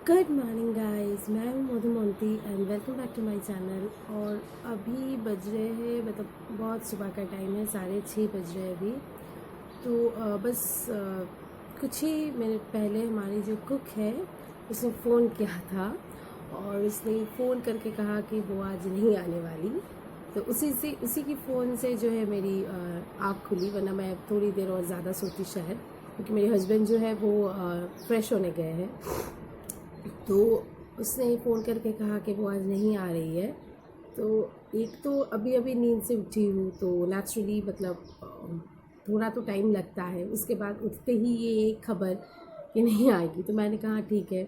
Good morning guys, मैं हूँ Madhu Monty and welcome back to my channel. और अभी बज रहे हैं, मतलब बहुत सुबह का टाइम है, 6:30 बज रहे हैं अभी। तो कुछ ही मिनट पहले हमारी जो कुक है उसने फ़ोन किया था और उसने फ़ोन करके कहा कि वो आज नहीं आने वाली। तो उसी की फ़ोन से जो है मेरी आँख खुली, वरना मैं थोड़ी देर और ज़्यादा सोती शायद, क्योंकि मेरे हस्बैंड जो है वो फ्रेश होने गए हैं। तो उसने फ़ोन करके कहा कि वो आज नहीं आ रही है। तो एक तो अभी अभी नींद से उठी हूँ, तो नेचुरली मतलब थोड़ा तो टाइम लगता है। उसके बाद उठते ही ये एक खबर कि नहीं आएगी, तो मैंने कहा ठीक है।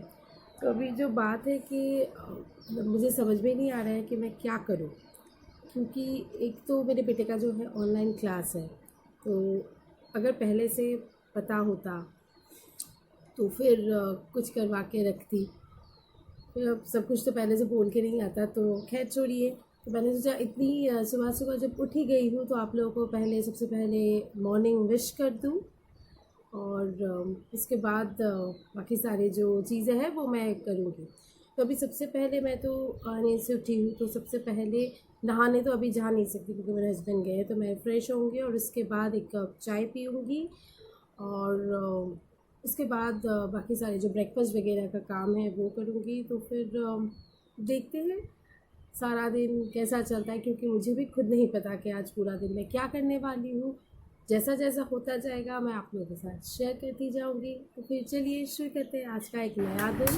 तो अभी जो बात है कि मुझे समझ में नहीं आ रहा है कि मैं क्या करूँ, क्योंकि एक तो मेरे बेटे का जो है ऑनलाइन क्लास है। तो अगर पहले से पता होता तो फिर कुछ करवा के रखती। फिर अब सब कुछ तो पहले से बोल के नहीं आता, तो खैर छोड़िए। तो मैंने सोचा इतनी सुबह सुबह जब उठी गई हूँ तो आप लोगों को सबसे पहले मॉर्निंग विश कर दूँ, और इसके बाद बाकी सारी जो चीज़ें हैं वो मैं करूँगी। तो अभी सबसे पहले मैं तो नींद से उठी हूँ, तो सबसे पहले नहाने तो अभी जा नहीं सकती क्योंकि मेरे हस्बैंड गए हैं। तो मैं फ़्रेश होंगी और उसके बाद एक कप चाय पीऊँगी, और उसके बाद बाकी सारे जो ब्रेकफास्ट वगैरह का काम है वो करूँगी। तो फिर देखते हैं सारा दिन कैसा चलता है, क्योंकि मुझे भी खुद नहीं पता कि आज पूरा दिन मैं क्या करने वाली हूँ। जैसा जैसा होता जाएगा मैं आप लोगों के साथ शेयर करती जाऊँगी। तो फिर चलिए शुरू करते हैं आज का एक नया दिन।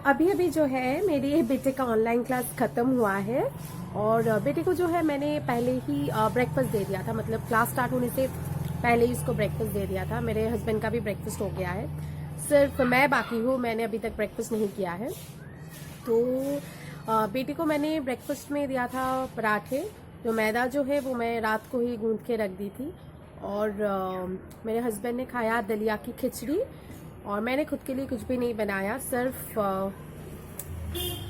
अभी अभी जो है मेरे बेटे का ऑनलाइन क्लास ख़त्म हुआ है, और बेटे को जो है मैंने पहले ही ब्रेकफास्ट दे दिया था। मतलब क्लास स्टार्ट होने से पहले ही उसको ब्रेकफास्ट दे दिया था। मेरे हस्बैंड का भी ब्रेकफास्ट हो गया है, सिर्फ मैं बाकी हूँ, मैंने अभी तक ब्रेकफास्ट नहीं किया है। तो बेटे को मैंने ब्रेकफास्ट में दिया था पराठे। जो मैदा जो है वो मैं रात को ही गूंथ के रख दी थी, और मेरे हस्बैंड ने खाया दलिया की खिचड़ी। और मैंने खुद के लिए कुछ भी नहीं बनाया, सिर्फ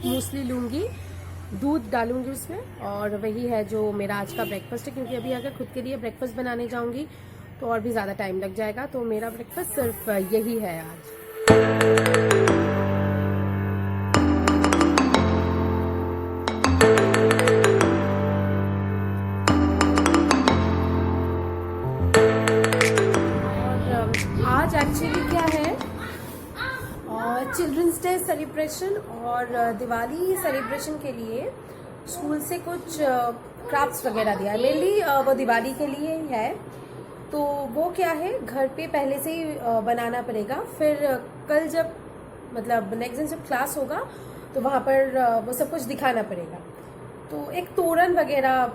मूसली लूँगी, दूध डालूंगी उसमें, और वही है जो मेरा आज का ब्रेकफास्ट है। क्योंकि अभी अगर खुद के लिए ब्रेकफास्ट बनाने जाऊंगी तो और भी ज़्यादा टाइम लग जाएगा। तो मेरा ब्रेकफास्ट सिर्फ यही है आज। आज एक्चुअली क्या है, चिल्ड्रंस डे सेलिब्रेशन और दिवाली सेलिब्रेशन के लिए स्कूल से कुछ क्राफ्ट्स वगैरह दिया है। मेनली वो दिवाली के लिए ही है। तो वो क्या है, घर पे पहले से ही बनाना पड़ेगा। फिर कल जब मतलब नेक्स्ट दिन जब क्लास होगा तो वहाँ पर वो सब कुछ दिखाना पड़ेगा। तो एक तोरण वगैरह,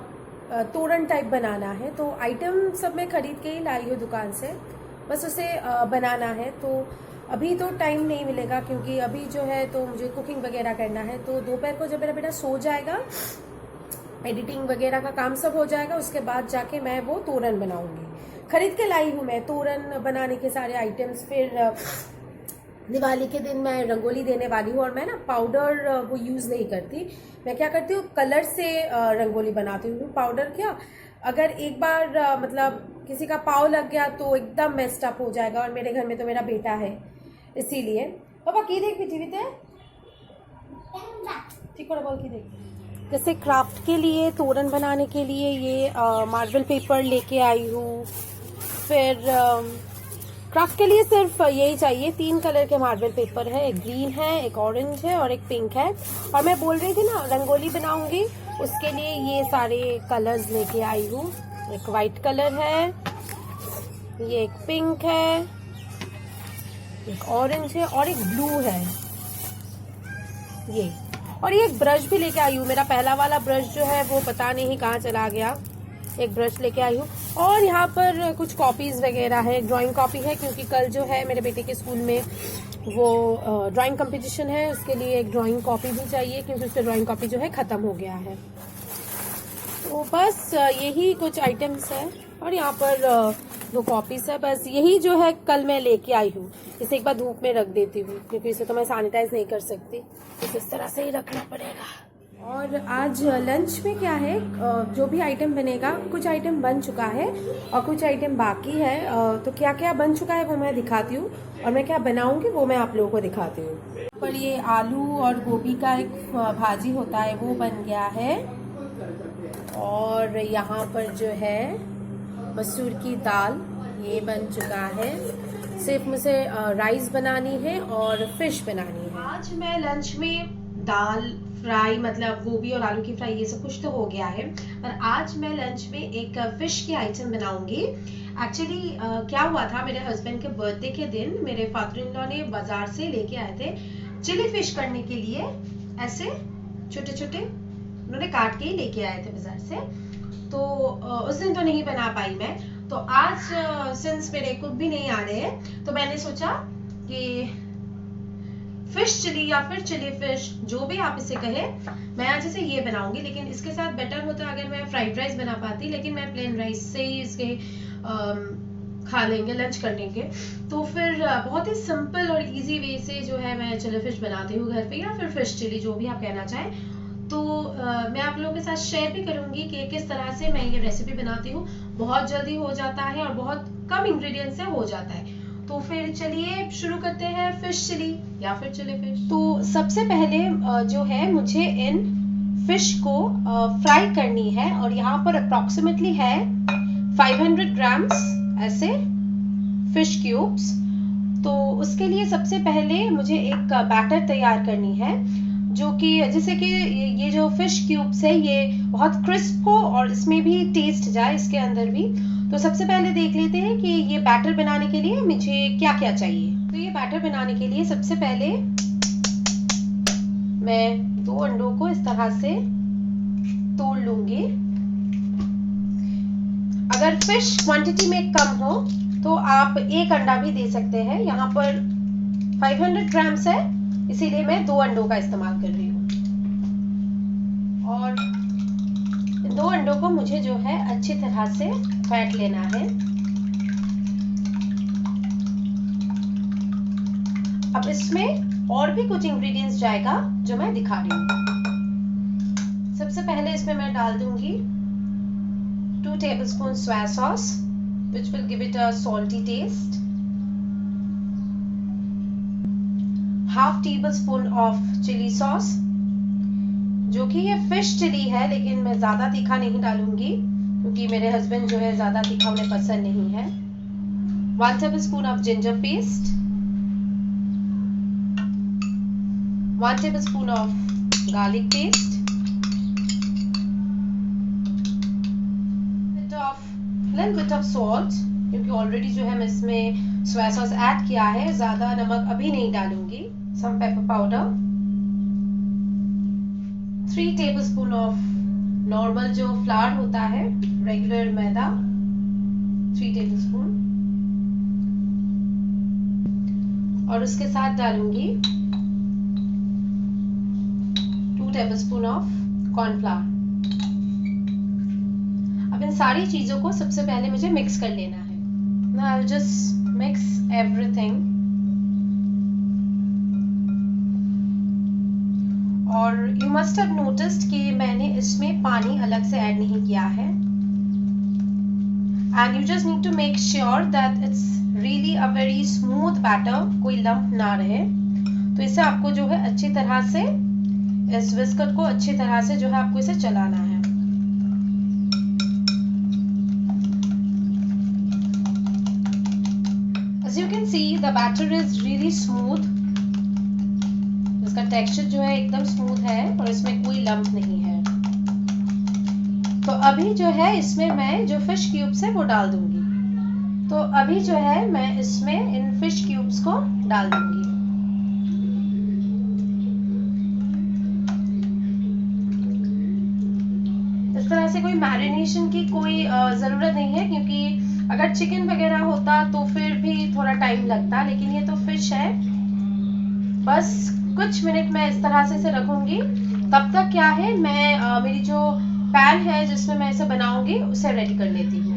तोरण टाइप बनाना है। तो आइटम सब मैं खरीद के ही लाई हूँ दुकान से, बस उसे बनाना है। तो अभी तो टाइम नहीं मिलेगा, क्योंकि अभी जो है तो मुझे कुकिंग वगैरह करना है। तो दोपहर को जब मेरा बेटा सो जाएगा, एडिटिंग वगैरह का काम सब हो जाएगा, उसके बाद जाके मैं वो तोरण बनाऊंगी। खरीद के लाई हूँ मैं तोरण बनाने के सारे आइटम्स। फिर दिवाली के दिन मैं रंगोली देने वाली हूँ, और मैं ना पाउडर वो यूज़ नहीं करती। मैं क्या करती हूँ, कलर से रंगोली बनाती हूँ। पाउडर क्या, अगर एक बार मतलब किसी का पाँव लग गया तो एकदम मेस्ड अप हो जाएगा। और मेरे घर में तो मेरा बेटा है, इसीलिए। पापा की देख भी टीवी ते ठीक है, बोल की देख। जैसे क्राफ्ट के लिए, तोरण बनाने के लिए ये मार्बल पेपर लेके आई हूँ। फिर क्राफ्ट के लिए सिर्फ यही चाहिए, 3 कलर के मार्बल पेपर है, एक ग्रीन है, एक ऑरेंज है और एक पिंक है। और मैं बोल रही थी ना रंगोली बनाऊंगी, उसके लिए ये सारे कलर्स लेके आई हूँ। एक वाइट कलर है, ये एक पिंक है, एक ऑरेंज है और एक ब्लू है ये। और ये एक ब्रश भी लेके आई हूँ, मेरा पहला वाला ब्रश जो है वो पता नहीं कहाँ चला गया, एक ब्रश लेके आई हूँ। और यहाँ पर कुछ कॉपीज वगैरह है, ड्राइंग कॉपी है क्योंकि कल जो है मेरे बेटे के स्कूल में वो ड्राइंग कंपटीशन है, उसके लिए एक ड्राइंग कॉपी भी चाहिए क्योंकि उसका ड्राइंग कॉपी जो है ख़त्म हो गया है। तो बस यही कुछ आइटम्स है और यहाँ पर दो कॉपीज है, बस यही जो है कल मैं लेके आई हूँ। इसे एक बार धूप में रख देती हूँ क्योंकि इसे तो मैं सैनिटाइज नहीं कर सकती, तो इस तरह से ही रखना पड़ेगा। और आज लंच में क्या है, जो भी आइटम बनेगा, कुछ आइटम बन चुका है और कुछ आइटम बाकी है। तो क्या क्या बन चुका है वो मैं दिखाती हूँ और मैं क्या बनाऊंगी वो मैं आप लोगों को दिखाती हूँ। पर ये आलू और गोभी का एक भाजी होता है वो बन गया है। और यहाँ पर जो है मसूर की दाल ये बन चुका है। सिर्फ मुझे राइस बनानी है और फिश बनानी है। आज मैं लंच में दाल फ्राई, मतलब गोभी और आलू की फ्राई, ये सब कुछ तो हो गया है, पर आज मैं लंच में एक फिश की आइटम बनाऊंगी। एक्चुअली क्या हुआ था, मेरे हस्बैंड के बर्थडे के दिन मेरे फादर इन लॉ ने बाजार से लेके आए थे चिली फिश करने के लिए। ऐसे छोटे छोटे उन्होंने काट के ही लेके आए थे बाजार से। तो उस दिन तो नहीं बना पाई मैं, तो आज सिंस मेरे कुक भी नहीं आ रहे हैं तो मैंने सोचा कि फिश चिली या फिर चिली फिश, जो भी आप इसे कहें, मैं आज इसे ये बनाऊंगी। लेकिन इसके साथ बेटर होता अगर मैं फ्राइड राइस बना पाती, लेकिन मैं प्लेन राइस से ही इसके खा लेंगे, लंच कर लेंगे। तो फिर बहुत ही सिंपल और इजी वे से जो है मैं चिली फिश बनाती हूँ घर पे, या फिर फिश चिली, जो भी आप कहना चाहें। तो मैं आप लोगों के साथ शेयर भी करूंगी कि किस तरह से मैं ये रेसिपी बनाती हूँ। बहुत जल्दी हो जाता है और बहुत कम इंग्रेडिएंट्स से हो जाता है। तो फिर चलिए शुरू करते हैं फिश चिली या फिर चिली फिश। तो सबसे पहले जो है मुझे इन फिश को फ्राई करनी है और यहाँ पर अप्रोक्सीमेटली है 500 ग्राम्स ऐसे फिश क्यूब्स। तो उसके लिए सबसे पहले मुझे एक बैटर तैयार करनी है, जो कि जिससे कि ये जो फिश क्यूब्स है ये बहुत क्रिस्प हो और इसमें भी टेस्ट जाए, इसके अंदर भी। तो सबसे पहले देख लेते हैं कि ये बैटर बनाने के लिए मुझे क्या क्या चाहिए। तो ये बैटर बनाने के लिए सबसे पहले मैं 2 अंडों को इस तरह से तोड़ लूंगी। अगर फिश क्वांटिटी में कम हो तो आप 1 अंडा भी दे सकते हैं। यहाँ पर 500 ग्राम्स है, इसीलिए मैं 2 अंडों का इस्तेमाल कर रही हूँ। और 2 अंडों को मुझे जो है अच्छी तरह से फेंट लेना है। अब इसमें और भी कुछ इंग्रेडिएंट्स जाएगा जो मैं दिखा रही हूँ। सबसे पहले इसमें मैं डाल दूंगी 2 tablespoon soya sauce, which will give it a salty taste. Half tablespoon of chili sauce, जो कि ये फिश चिली है, लेकिन मैं ज्यादा तीखा नहीं डालूंगी क्योंकि मेरे हस्बैंड जो है ज्यादा तीखा उन्हें पसंद नहीं है। 1 tablespoon of ginger paste, 1 tablespoon of garlic paste, little bit of salt, क्योंकि ऑलरेडी जो है मैं इसमें सोया सॉस ऐड किया है, ज्यादा नमक अभी नहीं डालूंगी। some pepper powder, 3 tablespoon of normal जो फ्लावर होता है, रेगुलर मैदा 3 tablespoon, और उसके साथ डालूंगी 2 tablespoon of कॉर्नफ्लावर। अब इन सारी चीजों को सबसे पहले मुझे मिक्स कर लेना है। Now I'll just mix everything। और you must have noticed कि मैंने इसमें पानी अलग से ऐड नहीं किया है। And you just need to make sure that it's really a very smooth batter, कोई लंप ना रहे। तो इसे आपको जो है अच्छी तरह से, इस विस्कर को अच्छी तरह से जो है आपको इसे चलाना है। As you can see, the batter is really smooth। इसका टेक्सचर जो है एकदम स्मूथ है और इसमें कोई लंप नहीं है। तो अभी जो है इसमें मैं जो फिश क्यूब्स है वो डाल दूंगी। तो अभी जो है मैं इसमें इन फिश क्यूब्स को डाल दूंगी। इस तरह से कोई मैरिनेशन की कोई ज़रूरत नहीं है, क्योंकि अगर चिकन वगैरह होता तो फिर भी थोड़ा टाइम लगता, लेकिन ये तो फिश है। बस कुछ मिनट मैं इस तरह से इसे रखूंगी। तब तक क्या है, मैं मेरी जो पैन है जिसमें मैं इसे बनाऊंगी उसे रेडी कर लेती हूँ।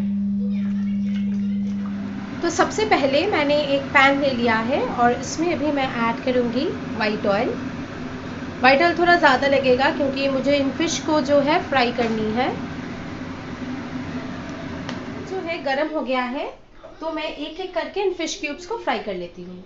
तो सबसे पहले मैंने एक पैन ले लिया है और इसमें अभी मैं ऐड करूंगी वाइट ऑयल। वाइट ऑयल थोड़ा ज़्यादा लगेगा क्योंकि मुझे इन फिश को जो है फ्राई करनी है। जो है गरम हो गया है, तो मैं एक एक करके इन फिश क्यूब्स को फ्राई कर लेती हूँ।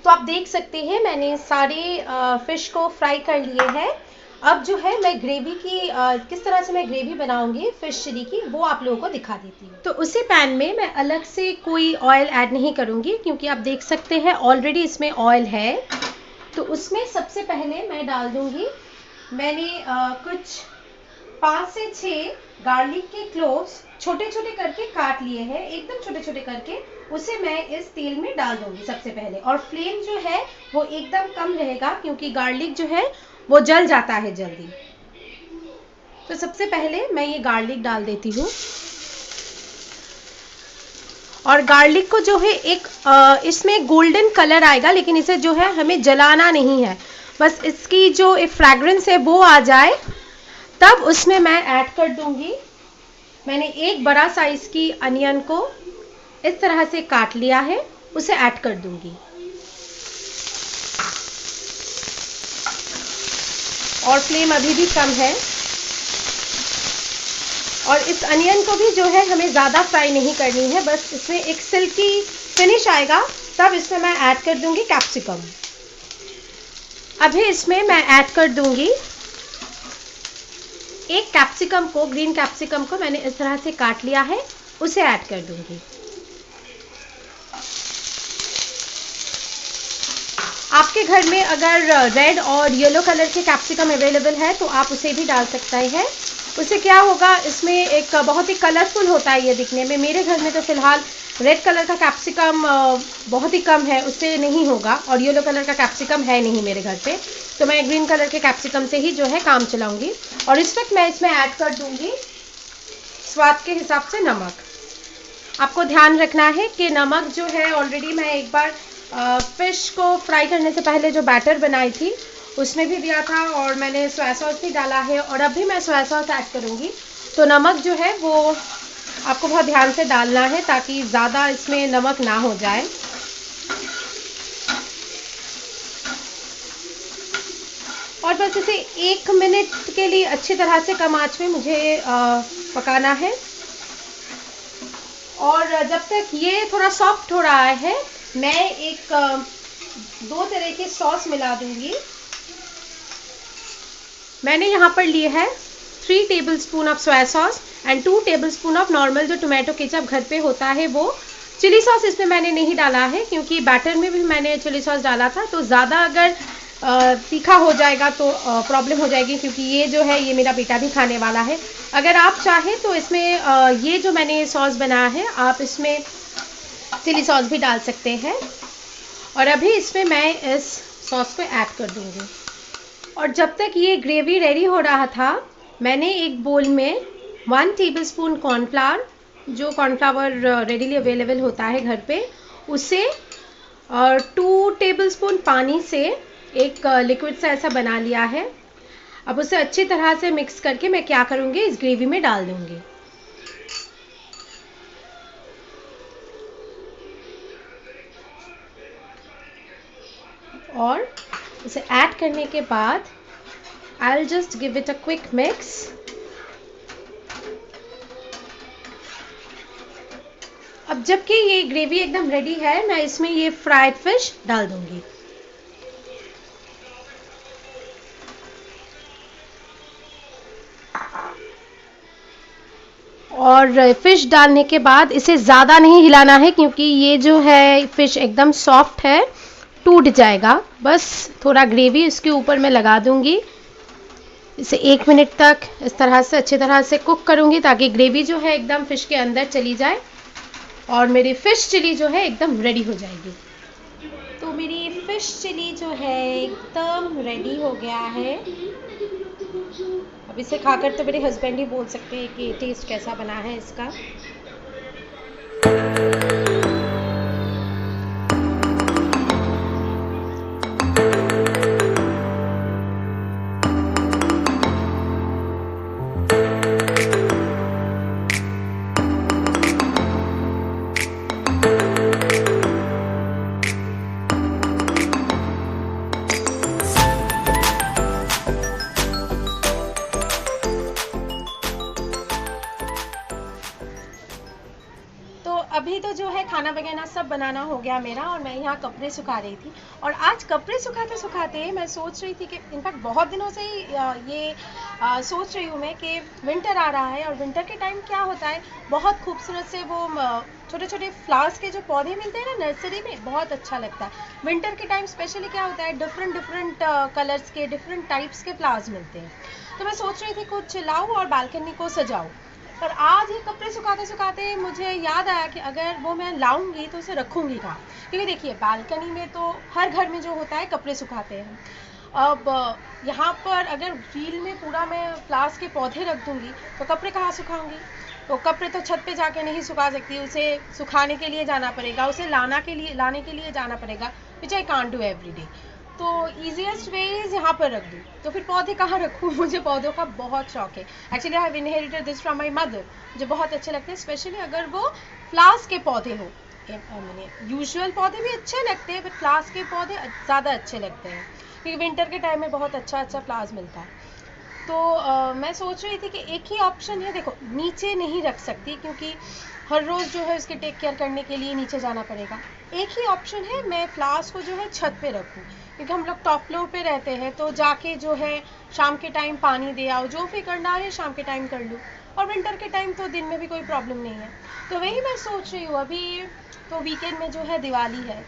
तो आप देख सकते हैं मैंने सारे फिश को फ्राई कर लिए हैं। अब जो है मैं ग्रेवी की किस तरह से मैं ग्रेवी बनाऊंगी फिश चिली की, वो आप लोगों को दिखा देती हूँ। तो उसी पैन में मैं अलग से कोई ऑयल ऐड नहीं करूंगी, क्योंकि आप देख सकते हैं ऑलरेडी इसमें ऑयल है। तो उसमें सबसे पहले मैं डाल दूंगी, मैंने कुछ 5 से 6 गार्लिक के क्लोव्स छोटे छोटे करके काट लिए हैं, एकदम छोटे छोटे करके। उसे मैं इस तेल में डाल दूंगी सबसे पहले, और फ्लेम जो है वो एकदम कम रहेगा, क्योंकि गार्लिक जो है वो जल जाता है जल्दी। तो सबसे पहले मैं ये गार्लिक डाल देती हूँ। और गार्लिक को जो है एक इसमें गोल्डन कलर आएगा, लेकिन इसे जो है हमें जलाना नहीं है, बस इसकी जो एक फ्रैग्रेंस है वो आ जाए तब उसमें मैं ऐड कर दूंगी। मैंने एक बड़ा साइज की अनियन को इस तरह से काट लिया है, उसे ऐड कर दूंगी। और फ्लेम अभी भी कम है। और इस अनियन को भी जो है हमें ज़्यादा फ्राई नहीं करनी है, बस इसमें एक सिल्की फिनिश आएगा तब इसमें मैं ऐड कर दूंगी कैप्सिकम। अभी इसमें मैं ऐड कर दूंगी एक कैप्सिकम को, ग्रीन कैप्सिकम को मैंने इस तरह से काट लिया है, उसे ऐड कर दूंगी। आपके घर में अगर रेड और येलो कलर के कैप्सिकम अवेलेबल है तो आप उसे भी डाल सकते हैं। उससे क्या होगा, इसमें एक बहुत ही कलरफुल होता है ये दिखने में। मेरे घर में तो फिलहाल रेड कलर का कैप्सिकम बहुत ही कम है, उससे नहीं होगा, और येलो कलर का कैप्सिकम है नहीं मेरे घर पे, तो मैं ग्रीन कलर के कैप्सिकम से ही जो है काम चलाऊंगी। और इस वक्त मैं इसमें ऐड कर दूंगी स्वाद के हिसाब से नमक। आपको ध्यान रखना है कि नमक जो है, ऑलरेडी मैं एक बार फिश को फ्राई करने से पहले जो बैटर बनाई थी उसमें भी दिया था, और मैंने सोया सॉस भी डाला है, और अब भी मैं सोया सॉस ऐड करूँगी। तो नमक जो है वो आपको बहुत ध्यान से डालना है ताकि ज़्यादा इसमें नमक ना हो जाए। और बस इसे 1 मिनट के लिए अच्छी तरह से कम आंच में मुझे पकाना है। और जब तक ये थोड़ा सॉफ्ट हो रहा है, मैं एक 2 तरह की सॉस मिला दूंगी। मैंने यहाँ पर लिए है 3 tablespoon of soya sauce and 2 tablespoon of normal जो टोमेटो केचप घर पे होता है वो। चिली सॉस इसमें मैंने नहीं डाला है क्योंकि बैटर में भी मैंने चिली सॉस डाला था, तो ज़्यादा अगर तीखा हो जाएगा तो प्रॉब्लम हो जाएगी, क्योंकि ये जो है ये मेरा बेटा भी खाने वाला है। अगर आप चाहें तो इसमें ये जो मैंने सॉस बनाया है आप इसमें चिली सॉस भी डाल सकते हैं। और अभी इसमें मैं इस सॉस को ऐड कर दूंगी। और जब तक ये ग्रेवी रेडी हो रहा था मैंने एक बोल में 1 टेबलस्पून कॉर्नफ्लावर, जो कॉर्नफ्लावर रेडीली अवेलेबल होता है घर पे, उसे और 2 टेबलस्पून पानी से एक लिक्विड सा ऐसा बना लिया है। अब उसे अच्छी तरह से मिक्स करके मैं क्या करूँगी, इस ग्रेवी में डाल दूँगी। और इसे ऐड करने के बाद I will just give it a quick mix. अब जबकि ये ग्रेवी एकदम रेडी है मैं इसमें ये फ्राइड फिश डाल दूंगी। और फिश डालने के बाद इसे ज़्यादा नहीं हिलाना है क्योंकि ये जो है फिश एकदम सॉफ्ट है, टूट जाएगा। बस थोड़ा ग्रेवी इसके ऊपर मैं लगा दूंगी। इसे 1 मिनट तक इस तरह से अच्छी तरह से कुक करूंगी ताकि ग्रेवी जो है एकदम फिश के अंदर चली जाए और मेरी फ़िश चिली जो है एकदम रेडी हो जाएगी। तो मेरी फ़िश चिली जो है एकदम रेडी हो गया है। अब इसे खाकर तो मेरे हस्बैंड ही बोल सकते हैं कि टेस्ट कैसा बना है इसका। अभी तो जो है खाना वगैरह सब बनाना हो गया मेरा और मैं यहाँ कपड़े सुखा रही थी। और आज कपड़े सुखाते सुखाते मैं सोच रही थी कि इनफैक्ट बहुत दिनों से ही ये सोच रही हूँ मैं कि विंटर आ रहा है और विंटर के टाइम क्या होता है, बहुत खूबसूरत से वो छोटे छोटे फ्लावर्स के जो पौधे मिलते हैं ना नर्सरी में, बहुत अच्छा लगता है। विंटर के टाइम स्पेशली क्या होता है, डिफरेंट डिफरेंट कलर्स के डिफरेंट टाइप्स के फ्लावर्स मिलते हैं। तो मैं सोच रही थी कुछ लाऊं और बालकनी को सजाऊं। पर आज ये कपड़े सुखाते सुखाते मुझे याद आया कि अगर वो मैं लाऊंगी तो उसे रखूंगी कहाँ, क्योंकि देखिए बालकनी में तो हर घर में जो होता है कपड़े सुखाते हैं। अब यहाँ पर अगर व्हील में पूरा मैं फ्लावर्स के पौधे रख दूंगी तो कपड़े कहाँ सुखाऊंगी। तो कपड़े तो छत पे जाके नहीं सुखा सकती, उसे सुखाने के लिए जाना पड़ेगा, उसे लाने के लिए जाना पड़ेगा, which I can't do every day. तो ईजिएस्ट वे इज़ यहाँ पर रख दूँ। तो फिर पौधे कहाँ रखूँ, मुझे पौधों का बहुत शौक है। Actually I have inherited this from my mother. मुझे बहुत अच्छे लगते हैं, स्पेशली अगर वो फ्लावर्स के पौधे हो। मैंने यूजुअल पौधे भी अच्छे लगते हैं बट फ्लावर्स के पौधे ज़्यादा अच्छे लगते हैं क्योंकि विंटर के टाइम में बहुत अच्छा अच्छा फ्लावर्स मिलता है। तो मैं सोच रही थी कि एक ही ऑप्शन है, देखो नीचे नहीं रख सकती क्योंकि हर रोज़ जो है उसके टेक केयर करने के लिए नीचे जाना पड़ेगा। एक ही ऑप्शन है, मैं फ्लावर्स को जो है छत पे रखूँ क्योंकि हम लोग टॉप फ्लोर पे रहते हैं। तो जाके जो है शाम के टाइम पानी दे आओ, जो भी करना है शाम के टाइम कर लूँ, और विंटर के टाइम तो दिन में भी कोई प्रॉब्लम नहीं है। तो वही मैं सोच रही हूँ। अभी तो वीकेंड में जो है दिवाली है,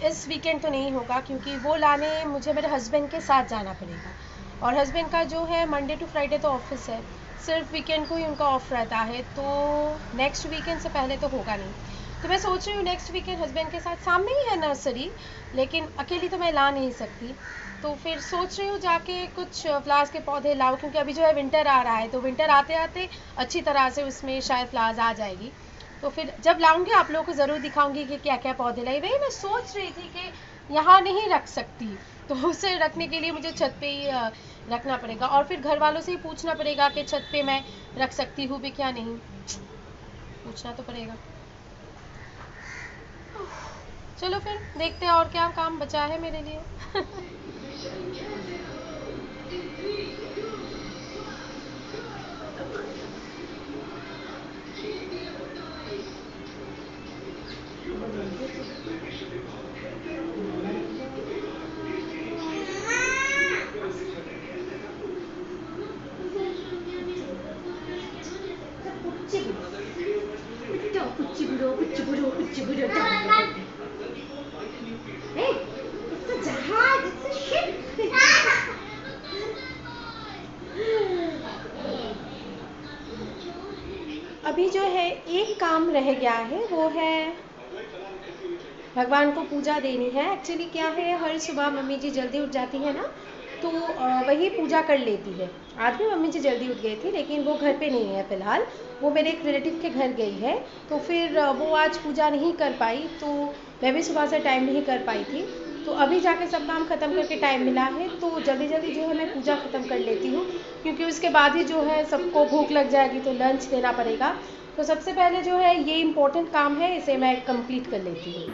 इस वीकेंड तो नहीं होगा क्योंकि वो लाने मुझे मेरे हस्बैंड के साथ जाना पड़ेगा और हस्बैंड का जो है मंडे टू फ्राइडे तो ऑफिस है, सिर्फ वीकेंड को ही उनका ऑफ रहता है। तो नेक्स्ट वीकेंड से पहले तो होगा नहीं। तो मैं सोच रही हूँ नेक्स्ट वीकेंड हस्बैंड के साथ, सामने ही है नर्सरी, लेकिन अकेली तो मैं ला नहीं सकती। तो फिर सोच रही हूँ जाके कुछ फ्लावर्स के पौधे लाऊं क्योंकि अभी जो है विंटर आ रहा है, तो विंटर आते आते अच्छी तरह से उसमें शायद फ्लावर्स आ जाएगी। तो फिर जब लाऊंगी आप लोगों को ज़रूर दिखाऊंगी कि क्या क्या पौधे लाई। वही मैं सोच रही थी कि यहाँ नहीं रख सकती, तो उसे रखने के लिए मुझे छत पे ही रखना पड़ेगा और फिर घर वालों से ही पूछना पड़ेगा कि छत पे मैं रख सकती हूँ भी क्या नहीं, पूछना तो पड़ेगा। चलो फिर देखते हैं और क्या काम बचा है मेरे लिए। Hey, it's a जहाज, it's a ship. अभी जो है एक काम रह गया है, वो है भगवान को पूजा देनी है। एक्चुअली क्या है, हर सुबह मम्मी जी जल्दी उठ जाती है ना, तो वही पूजा कर लेती है। आज भी मम्मी जी जल्दी उठ गई थी, लेकिन वो घर पे नहीं है फ़िलहाल, वो मेरे एक रिलेटिव के घर गई है, तो फिर वो आज पूजा नहीं कर पाई, तो मैं भी सुबह से टाइम नहीं कर पाई थी। तो अभी जाके सब काम ख़त्म करके टाइम मिला है, तो जल्दी जल्दी जो है मैं पूजा ख़त्म कर लेती हूँ, क्योंकि उसके बाद ही जो है सबको भूख लग जाएगी, तो लंच देना पड़ेगा। तो सबसे पहले जो है ये इम्पोर्टेंट काम है, इसे मैं कंप्लीट कर लेती हूँ।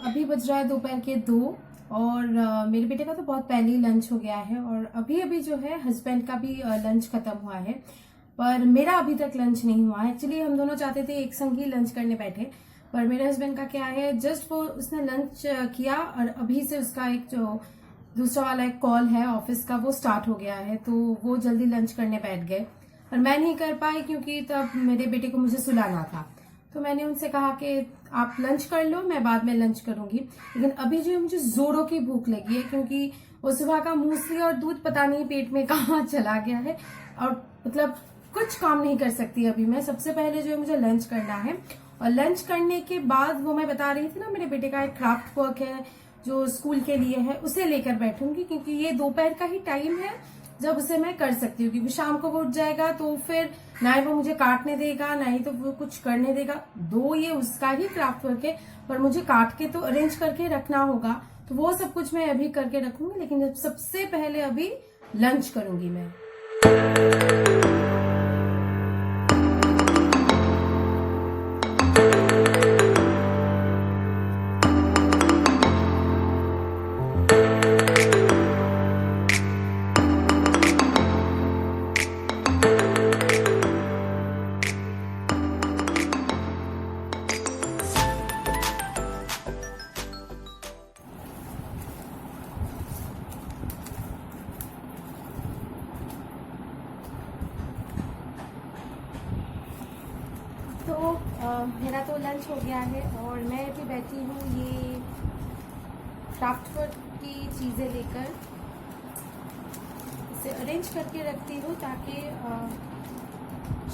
अभी बज रहा है दोपहर के 2 और मेरे बेटे का तो बहुत पहले ही लंच हो गया है और अभी अभी जो है हस्बैंड का भी लंच खत्म हुआ है, पर मेरा अभी तक लंच नहीं हुआ है। एक्चुअली हम दोनों चाहते थे एक संग ही लंच करने बैठे, पर मेरे हस्बैंड का क्या है, जस्ट वो उसने लंच किया और अभी से उसका एक जो दूसरा वाला एक कॉल है ऑफिस का वो स्टार्ट हो गया है, तो वो जल्दी लंच करने बैठ गए और मैं नहीं कर पाई क्योंकि तब मेरे बेटे को मुझे सुलाना था। तो मैंने उनसे कहा कि आप लंच कर लो, मैं बाद में लंच करूंगी। लेकिन अभी जो है मुझे जोरों की भूख लगी है क्योंकि वो सुबह का मूसली और दूध पता नहीं पेट में कहाँ चला गया है और मतलब कुछ काम नहीं कर सकती अभी मैं। सबसे पहले जो है मुझे लंच करना है और लंच करने के बाद वो मैं बता रही थी ना, मेरे बेटे का एक क्राफ्ट वर्क है जो स्कूल के लिए है, उसे लेकर बैठूंगी क्योंकि ये दोपहर का ही टाइम है जब उसे मैं कर सकती हूँ, क्योंकि शाम को वो उठ जाएगा तो फिर ना ही वो मुझे काटने देगा ना ही तो वो कुछ करने देगा। दो ये उसका ही क्राफ्ट वर्क है, पर मुझे काट के तो अरेंज करके रखना होगा, तो वो सब कुछ मैं अभी करके रखूंगी। लेकिन सबसे पहले अभी लंच करूंगी मैं। तो मेरा तो लंच हो गया है और मैं अभी बैठी हूँ ये क्राफ्ट वर्क की चीज़ें लेकर, इसे अरेंज करके रखती हूँ ताकि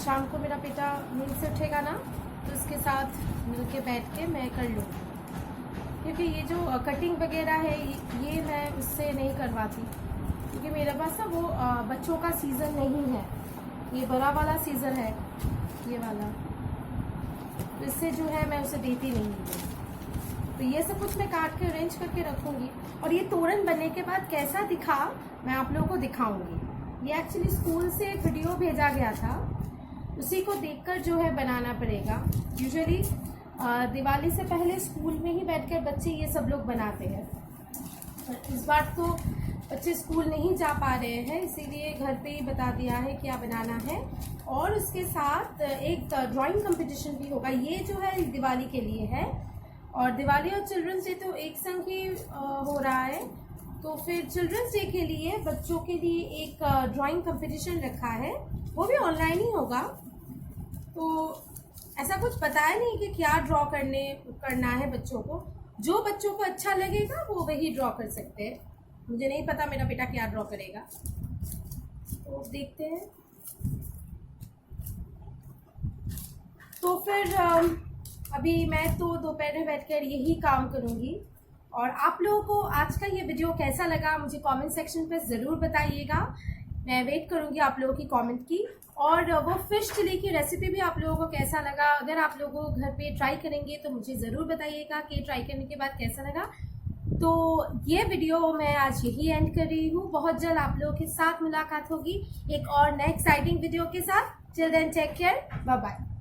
शाम को मेरा बेटा नींद से उठेगा ना तो उसके साथ मिलके बैठ के मैं कर लूँ, क्योंकि ये जो कटिंग वगैरह है ये मैं उससे नहीं करवाती क्योंकि मेरे पास ना वो बच्चों का सीज़न नहीं है, ये बड़ा वाला सीज़न है ये वाला, तो इससे जो है मैं उसे देती नहीं हूँ। तो ये सब कुछ मैं काट के अरेंज करके रखूंगी और ये तोरण बनने के बाद कैसा दिखा मैं आप लोगों को दिखाऊंगी। ये एक्चुअली स्कूल से एक वीडियो भेजा गया था, उसी को देखकर जो है बनाना पड़ेगा। यूजुअली दिवाली से पहले स्कूल में ही बैठकर बच्चे ये सब लोग बनाते हैं, पर इस बार तो बच्चे स्कूल नहीं जा पा रहे हैं, इसीलिए घर पे ही बता दिया है क्या बनाना है। और उसके साथ एक ड्राइंग कंपटीशन भी होगा। ये जो है दिवाली के लिए है और दिवाली और चिल्ड्रंस डे तो एक संग ही हो रहा है, तो फिर चिल्ड्रंस डे के लिए बच्चों के लिए एक ड्राइंग कंपटीशन रखा है, वो भी ऑनलाइन ही होगा। तो ऐसा कुछ बताया नहीं कि क्या ड्रॉ करना है बच्चों को। जो बच्चों को अच्छा लगेगा वो वही ड्रॉ कर सकते हैं। मुझे नहीं पता मेरा बेटा क्या ड्रॉ करेगा, तो देखते हैं। तो फिर अभी मैं तो दोपहर में बैठकर यही काम करूँगी। और आप लोगों को आज का ये वीडियो कैसा लगा मुझे कमेंट सेक्शन पे ज़रूर बताइएगा। मैं वेट करूँगी आप लोगों की कमेंट की। और वो फ़िश चिली की रेसिपी भी आप लोगों को कैसा लगा, अगर आप लोगों घर पे ट्राई करेंगे तो मुझे ज़रूर बताइएगा कि ट्राई करने के बाद कैसा लगा। तो ये वीडियो मैं आज यही एंड कर रही हूँ। बहुत जल्द आप लोगों के साथ मुलाकात होगी एक और नए एक्साइटिंग वीडियो के साथ। Till then take care, bye bye.